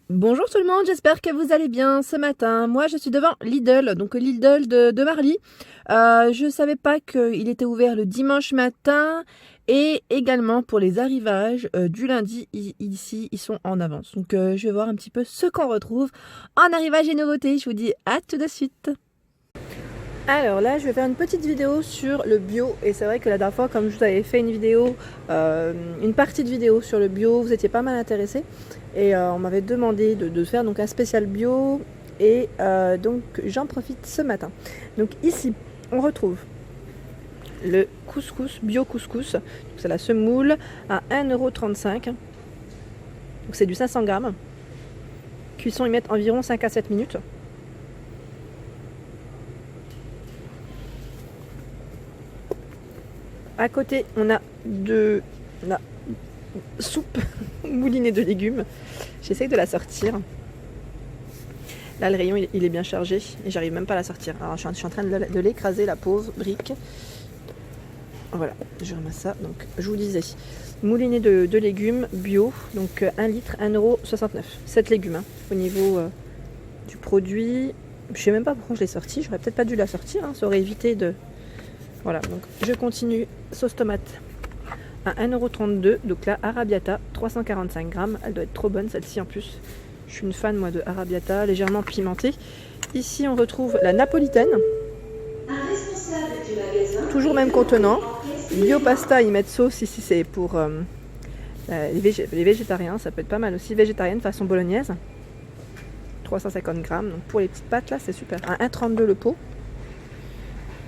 Bonjour tout le monde, j'espère que vous allez bien ce matin. Moi je suis devant Lidl, donc Lidl de Marly. Je savais pas qu'il était ouvert le dimanche matin et également pour les arrivages du lundi ici ils sont en avance. Donc je vais voir un petit peu ce qu'on retrouve en arrivage et nouveautés. Je vous dis à tout de suite. Alors là, je vais faire une petite vidéo sur le bio et c'est vrai que la dernière fois, comme je vous avais fait une vidéo, une partie de vidéo sur le bio, vous étiez pas mal intéressés et on m'avait demandé de faire donc un spécial bio et donc j'en profite ce matin. Donc ici, on retrouve le couscous, bio couscous, c'est la semoule à 1,35 €. Donc c'est du 500 grammes. Cuisson, ils mettent environ 5 à 7 minutes. À côté, on a de la soupe moulinée de légumes. J'essaye de la sortir. Là, le rayon, il est bien chargé et j'arrive même pas à la sortir. Alors, je suis en train de l'écraser, la pauvre brique. Voilà, je ramasse ça. Donc, je vous disais, moulinée de légumes bio. Donc, 1 litre, 1,69 €. 7 légumes hein, au niveau du produit. Je sais même pas pourquoi je l'ai sorti. J'aurais peut-être pas dû la sortir. Hein, ça aurait évité de... Voilà, donc je continue. Sauce tomate à 1,32 €. Donc là, Arrabbiata, 345 grammes. Elle doit être trop bonne celle-ci en plus. Je suis une fan moi de Arrabbiata, légèrement pimentée. Ici, on retrouve la napolitaine. Toujours même contenant. Bio pasta, ils mettent sauce. Ici, c'est pour les végétariens. Ça peut être pas mal aussi. Végétarienne façon bolognaise. 350 grammes. Donc pour les petites pâtes, là, c'est super. À 1,32 € le pot.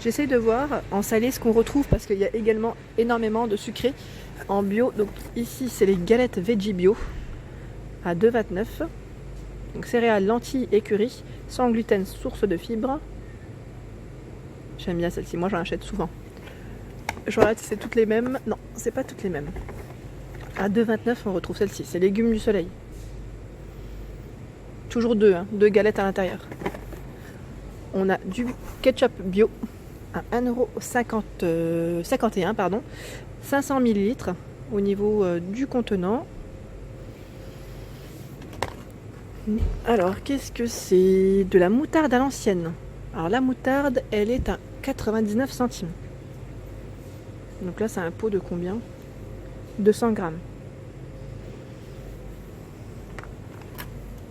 J'essaye de voir en salé ce qu'on retrouve parce qu'il y a également énormément de sucré en bio. Donc ici, c'est les galettes veggie bio à 2,29 €. Donc céréales, lentilles et curry, sans gluten, source de fibres. J'aime bien celle-ci, moi j'en achète souvent. Je regarde si c'est toutes les mêmes. Non, c'est pas toutes les mêmes. À 2,29 € on retrouve celle-ci, c'est légumes du soleil. Toujours deux galettes à l'intérieur. On a du ketchup bio à 1,51 €, pardon. 500 ml au niveau du contenant. Alors, qu'est-ce que c'est? De la moutarde à l'ancienne. Alors, la moutarde, elle est à 99 centimes. Donc là, c'est un pot de combien? 200 grammes.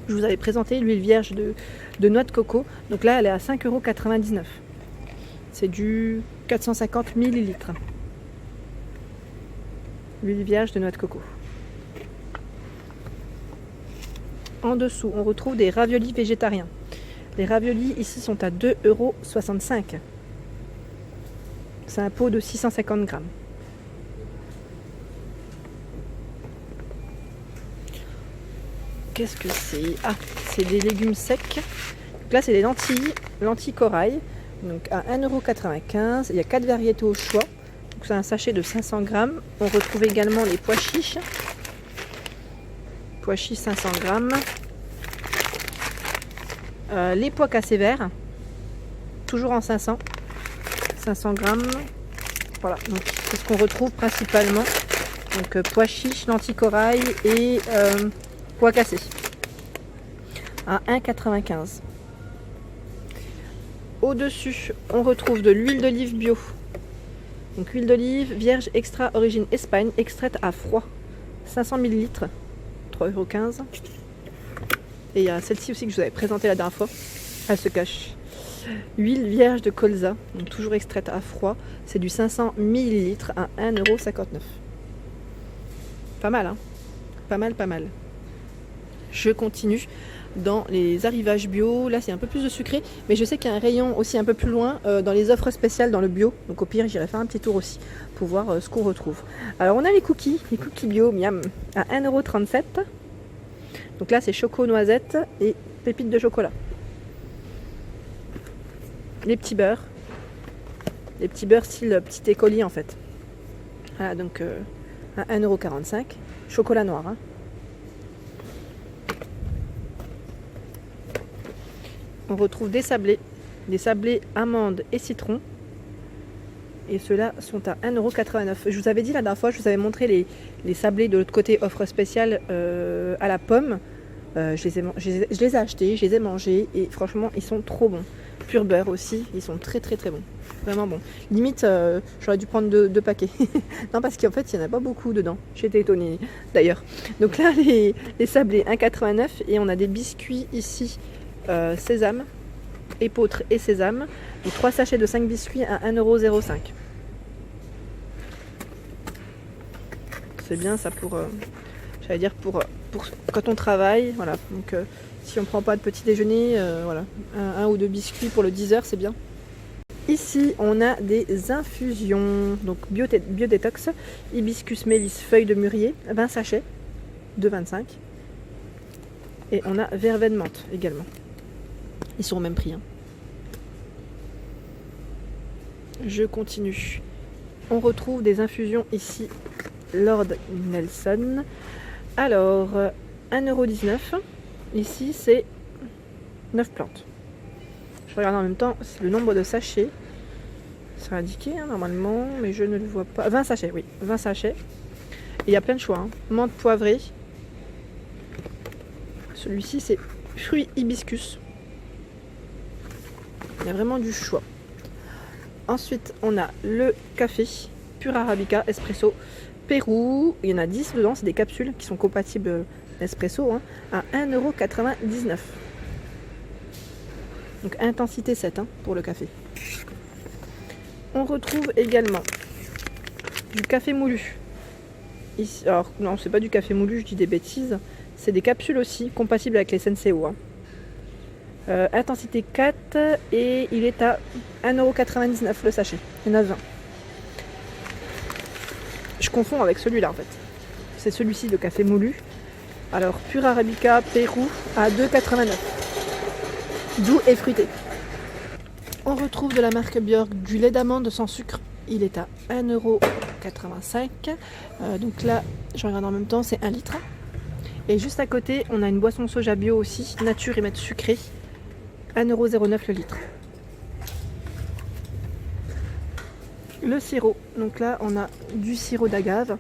Je vous avais présenté l'huile vierge de noix de coco. Donc là, elle est à 5,99 €. C'est du 450 ml. L'huile vierge de noix de coco. En dessous, on retrouve des raviolis végétariens. Les raviolis ici sont à 2,65 €. C'est un pot de 650 grammes. Qu'est-ce que c'est? Ah, c'est des légumes secs. Donc là, c'est des lentilles corail. Donc à 1,95 €. Il y a 4 variétés au choix. Donc c'est un sachet de 500 grammes. On retrouve également les pois chiches. Pois chiches 500 grammes. Les pois cassés verts. Toujours en 500 grammes. Voilà, donc c'est ce qu'on retrouve principalement. Donc pois chiches, lentilles corail et pois cassés. À 1,95 €. Au-dessus, on retrouve de l'huile d'olive bio. Donc huile d'olive vierge extra origine Espagne, extraite à froid. 500 ml, 3,15 €. Et il y a celle-ci aussi que je vous avais présentée la dernière fois. Elle se cache. Huile vierge de colza, donc toujours extraite à froid. C'est du 500 ml à 1,59 €. Pas mal, hein? Pas mal, pas mal. Je continue dans les arrivages bio. Là, c'est un peu plus de sucré, mais je sais qu'il y a un rayon aussi un peu plus loin dans les offres spéciales dans le bio. Donc au pire, j'irai faire un petit tour aussi pour voir ce qu'on retrouve. Alors, on a les cookies bio, miam, à 1,37 €. Donc là, c'est choco noisette et pépites de chocolat. Les petits beurres style petit écolier en fait. Voilà, donc à 1,45 €. Chocolat noir, hein. On retrouve des sablés amandes et citron. Et ceux-là sont à 1,89 €. Je vous avais dit la dernière fois, je vous avais montré les sablés de l'autre côté, offre spéciale à la pomme. Je les ai achetés, je les ai mangés et franchement ils sont trop bons. Pur beurre aussi, ils sont très très très bons. Vraiment bons. Limite, j'aurais dû prendre deux paquets. Non, parce qu'en fait il n'y en a pas beaucoup dedans. J'étais étonnée d'ailleurs. Donc là les sablés 1,89 et on a des biscuits ici sésame, épeautre et sésame. Donc 3 sachets de 5 biscuits à 1,05 €. C'est bien ça pour, j'allais dire pour quand on travaille, voilà. Donc si on prend pas de petit déjeuner, voilà, un ou deux biscuits pour le 10 h, c'est bien. Ici, on a des infusions, donc biodétox, hibiscus, mélisse, feuilles de mûrier, 20 sachets, 2,25 €. Et on a verveine menthe également. Ils sont au même prix, hein. Je continue. On retrouve des infusions ici, Lord Nelson. Alors, 1,19 €. Ici, c'est 9 plantes. Je regarde en même temps le nombre de sachets. C'est indiqué hein, normalement, mais je ne le vois pas. 20 sachets, oui, 20 sachets. Et il y a plein de choix. Hein. Menthe poivrée. Celui-ci, c'est fruits hibiscus. Il y a vraiment du choix. Ensuite, on a le café pur arabica, espresso, Pérou. Il y en a 10 dedans, c'est des capsules qui sont compatibles espresso hein, à 1,99 €. Donc intensité 7 hein, pour le café. On retrouve également du café moulu. Ici, alors non, c'est pas du café moulu, je dis des bêtises. C'est des capsules aussi compatibles avec les Senseo. Hein. Intensité 4 et il est à 1,99 € le sachet. Il y en a 20. Je confonds avec celui-là en fait. C'est celui-ci de café moulu. Alors pur arabica Pérou à 2,89 €. Doux et fruité. On retrouve de la marque Björk du lait d'amande sans sucre. Il est à 1,85 €. Donc là, je regarde en même temps, c'est 1 litre. Et juste à côté, on a une boisson soja bio aussi, nature et maître sucré. 1,09 € le litre. Le sirop. Donc là, on a du sirop d'agave.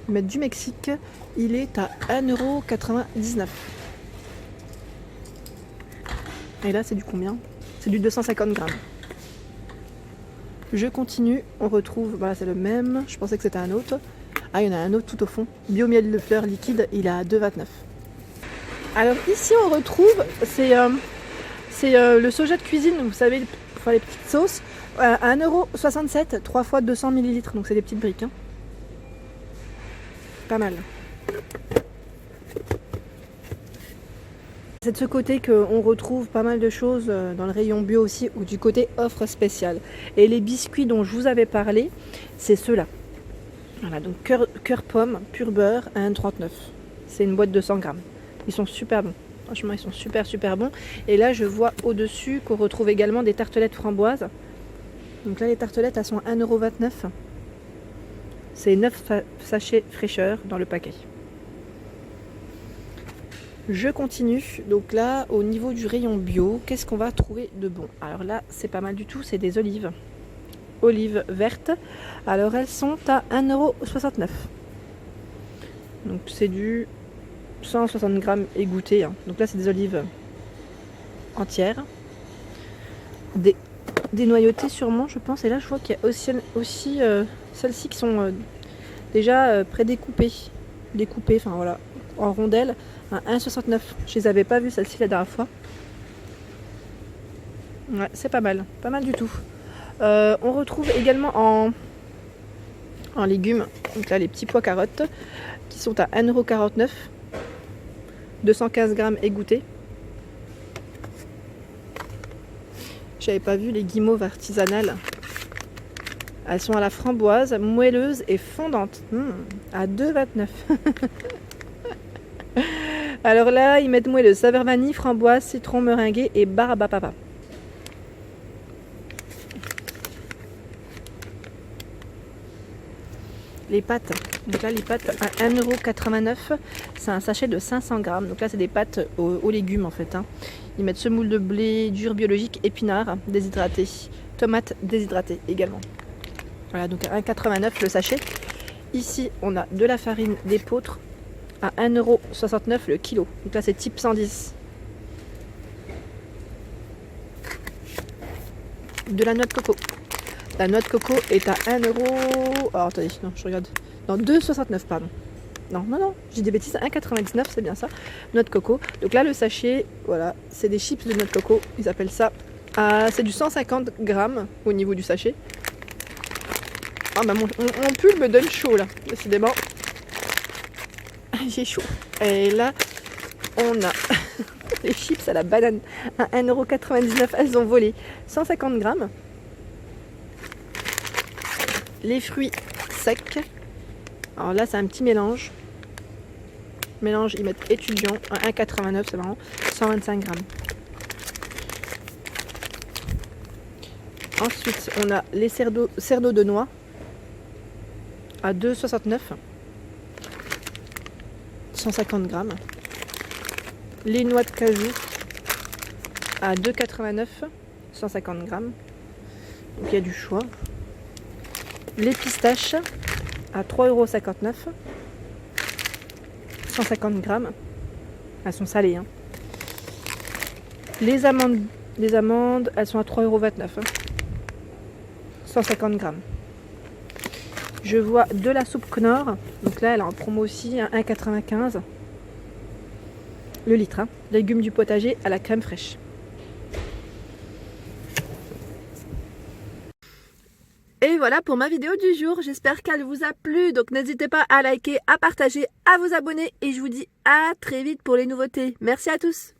Mais du Mexique, il est à 1,99 €. Et là, c'est du combien? C'est du 250 grammes. Je continue. On retrouve, voilà, c'est le même. Je pensais que c'était un autre. Ah, il y en a un autre tout au fond. Biomiel de fleurs liquide, il est à 2,29 €. Alors ici, on retrouve, c'est le soja de cuisine, vous savez, pour faire les petites sauces, à 1,67 €, 3 fois 200 ml. Donc c'est des petites briques. Hein. Pas mal. C'est de ce côté qu'on retrouve pas mal de choses dans le rayon bio aussi, ou du côté offre spéciale. Et les biscuits dont je vous avais parlé, c'est ceux-là. Voilà, donc cœur pomme, pur beurre à 1,39 €. C'est une boîte de 100 grammes. Ils sont super bons. Franchement, ils sont super bons. Et là, je vois au-dessus qu'on retrouve également des tartelettes framboises. Donc là, les tartelettes, elles sont à 1,29 €. C'est 9 sachets fraîcheur dans le paquet. Je continue. Donc là, au niveau du rayon bio, qu'est-ce qu'on va trouver de bon? Alors là, c'est pas mal du tout. C'est des olives. Olives vertes. Alors elles sont à 1,69 €. Donc c'est du 160 grammes égoutté. Hein. Donc là, c'est des olives entières. Des noyautées sûrement, je pense. Et là, je vois qu'il y a aussi celles-ci qui sont déjà prédécoupées. Découpées, enfin voilà, en rondelles. À 1,69 €. Je les avais pas vues celles-ci la dernière fois. Ouais, c'est pas mal du tout. On retrouve également en légumes, donc là les petits pois carottes qui sont à 1,49 €, 215 grammes égouttés. J'avais pas vu les guimauves artisanales. Elles sont à la framboise, moelleuses et fondantes. À 2,29 €. Alors là, ils mettent moelleuse, saveur vanille, framboise, citron, meringuée et barbapapa. Les pâtes. Donc là, les pâtes à 1,89 €. C'est un sachet de 500 grammes. Donc là, c'est des pâtes aux légumes en fait. Hein. Ils mettent semoule de blé dur biologique, épinards déshydratés, tomates déshydratées également. Voilà, donc à 1,89 € le sachet. Ici, on a de la farine d'épeautre à 1,69 € le kilo. Donc là c'est type 110. De la noix de coco. La noix de coco est à 1 €. Alors attendez, non, je regarde. Non, 2,69 pardon. Non, j'ai des bêtises, 1,99, c'est bien ça. Noix de coco. Donc là, le sachet, voilà, c'est des chips de noix de coco, ils appellent ça. C'est du 150 grammes au niveau du sachet. Ah bah mon pull me donne chaud là, décidément. J'ai chaud. Et là, on a les chips à la banane à 1,99 €, elles ont volé. 150 grammes. Les fruits secs. Alors là, c'est un petit mélange. Mélange, ils mettent étudiant à 1,89 €, c'est marrant. 125 grammes. Ensuite, on a les cerneaux de noix à 2,69 €. 150 grammes. Les noix de cajou à 2,89 €. 150 grammes. Donc il y a du choix. Les pistaches à 3,59 €. 150 grammes. Elles sont salées. Hein. Les amandes, elles sont à 3,29 €. 150 grammes. Je vois de la soupe Knorr. Donc là, elle est en promo aussi, à 1,95 € le litre. Hein. Légumes du potager à la crème fraîche. Et voilà pour ma vidéo du jour, j'espère qu'elle vous a plu, donc n'hésitez pas à liker, à partager, à vous abonner et je vous dis à très vite pour les nouveautés. Merci à tous.